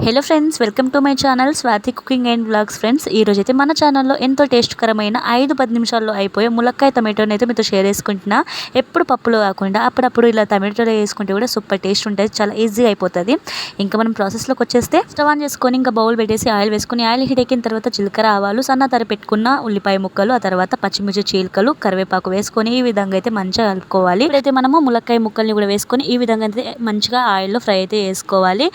Hello friends, welcome to my channel Swathi cooking and blogs. Friends, ఈ రోజు అయితే మన ఛానల్లో ఎంతో టేస్ట్కరమైన 5-10 నిమిషాల్లో అయిపోయే ములక్కాయ టమాటోని అయితే మీతో షేర్ చేసుకుంటున్నా. ఎప్పుడు పప్పులో కాకుండా అప్పుడప్పుడు ఇలా టమాటోలో వేసుకుంటే కూడా సూపర్ టేస్ట్ ఉంటుంది. చాలా ఈజీగా అయిపోతుంది. ఇంకా మనం ప్రాసెస్లోకి వచ్చేస్తే స్టవ్ ఆన్ చేసుకొని ఇంకా బౌల్ పెట్టేసి ఆయిల్ వేసుకొని ఆయిల్ హీట్ ఎక్కిన తర్వాత జీలకర్ర ఆవాలు సన్న తరి పెట్టుకున్న ఉల్లిపాయ ముక్కలు, ఆ తర్వాత పచ్చిమిర్చి చీలికలు, కరివేపాకు వేసుకొని ఈ విధంగా అయితే మంచిగా కలుపుకోవాలి. ఇప్పుడైతే మనము ములక్కాయ ముక్కల్ని కూడా వేసుకొని ఈ విధంగా అయితే మంచిగా ఆయిల్లో ఫ్రై అయితే చేసుకోవాలి.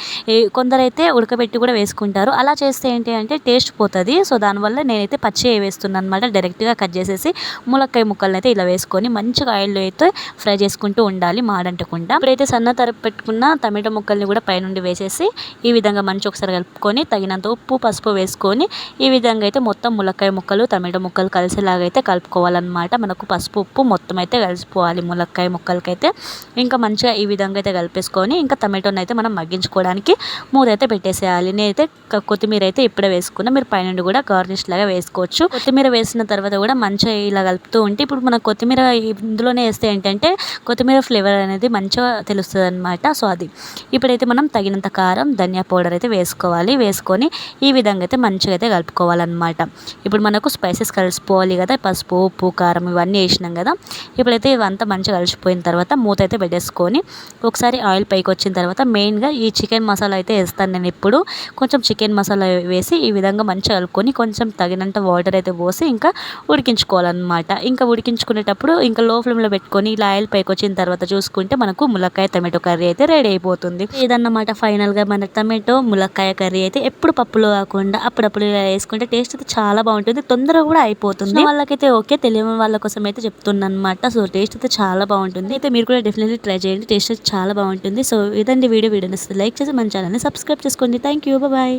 కొందరైతే ఉడకబెట్టి కూడా వేసుకుంటారు. అలా చేస్తే ఏంటి అంటే టేస్ట్ పోతుంది. సో దానివల్ల నేనైతే పచ్చి వేస్తున్నాను అనమాట. డైరెక్ట్గా కట్ చేసేసి ములక్కాయ ముక్కలను అయితే ఇలా వేసుకొని మంచిగా ఆయిల్లో అయితే ఫ్రై చేసుకుంటూ ఉండాలి, మాడంటకుండా. ఇప్పుడైతే సన్న తరపు పెట్టుకున్న టమాటో ముక్కల్ని కూడా పైనుండి వేసేసి ఈ విధంగా మంచి ఒకసారి కలుపుకొని తగినంత ఉప్పు పసుపు వేసుకొని ఈ విధంగా అయితే మొత్తం ములక్కాయ ముక్కలు టమాటో ముక్కలు కలిసేలాగా అయితే కలుపుకోవాలన్నమాట. మనకు పసుపు ఉప్పు మొత్తం అయితే కలిసిపోవాలి ములక్కాయ ముక్కలకైతే. ఇంకా మంచిగా ఈ విధంగా అయితే కలిపేసుకొని ఇంకా టమాటోని అయితే మనం మగ్గించుకోవడానికి మూత అయితే పెట్టేసేయాలి. నేనైతే కొత్తిమీర అయితే ఇప్పుడే వేసుకున్నా. మీరు పైనుండి కూడా గార్నిష్ లాగా వేసుకోవచ్చు. కొత్తిమీర వేసిన తర్వాత కూడా మంచిగా ఇలా కలుపుతూ ఉంటే ఇప్పుడు మన కొత్తిమీర ఇందులోనే వేస్తే ఏంటంటే కొత్తిమీర ఫ్లేవర్ అనేది మంచిగా తెలుస్తుంది అనమాట. సో అది ఇప్పుడైతే మనం తగినంత కారం ధనియా పౌడర్ అయితే వేసుకోవాలి. వేసుకొని ఈ విధంగా అయితే మంచిగా అయితే కలుపుకోవాలన్నమాట. ఇప్పుడు మనకు స్పైసెస్ కలిసిపోవాలి కదా, పసుపు ఉప్పు కారం ఇవన్నీ వేసినాం కదా. ఇప్పుడైతే ఇవంతా మంచిగా కలిసిపోయిన తర్వాత మూత అయితే పెట్టేసుకొని ఒకసారి ఆయిల్ పైకి వచ్చిన తర్వాత మెయిన్గా ఈ చికెన్ మసాలా అయితే వేస్తాను నేను. ఇప్పుడు కొంచెం చికెన్ మసాలా వేసి ఈ విధంగా మంచిగా కలుపుకొని కొంచెం తగినంత వాటర్ అయితే పోసి ఇంకా ఉడికించుకోవాలన్నమాట. ఇంకా ఉడికించుకునేటప్పుడు ఇంకా లో ఫ్లేమ్లో పెట్టుకొని ఇలా ఆయిల్ పైకి వచ్చిన తర్వాత చూసుకుంటే మనకు ములక్కాయ టమాటో కర్రీ అయితే రెడీ అయిపోతుంది. ఇదన్నమాట ఫైనల్గా మన టమాటో ములక్కాయ కర్రీ అయితే. ఎప్పుడు పప్పులో కాకుండా అప్పుడప్పుడు ఇలా వేసుకుంటే టేస్ట్ అయితే చాలా బాగుంటుంది, తొందరగా కూడా అయిపోతుంది. వాళ్ళకైతే ఓకే, తెలియని వాళ్ళ కోసం అయితే చెప్తున్నాను అనమాట. సో టేస్ట్ అయితే చాలా బాగుంటుంది. అయితే మీరు కూడా డెఫినెట్లీ ట్రై చేయండి, టేస్ట్ అయితే చాలా బాగుంటుంది. సో ఇదండి వీడియో నచ్చితే లైక్ చేసి మన ఛానల్ని సబ్స్క్రైబ్ చేసుకోండి. Thank you, bye.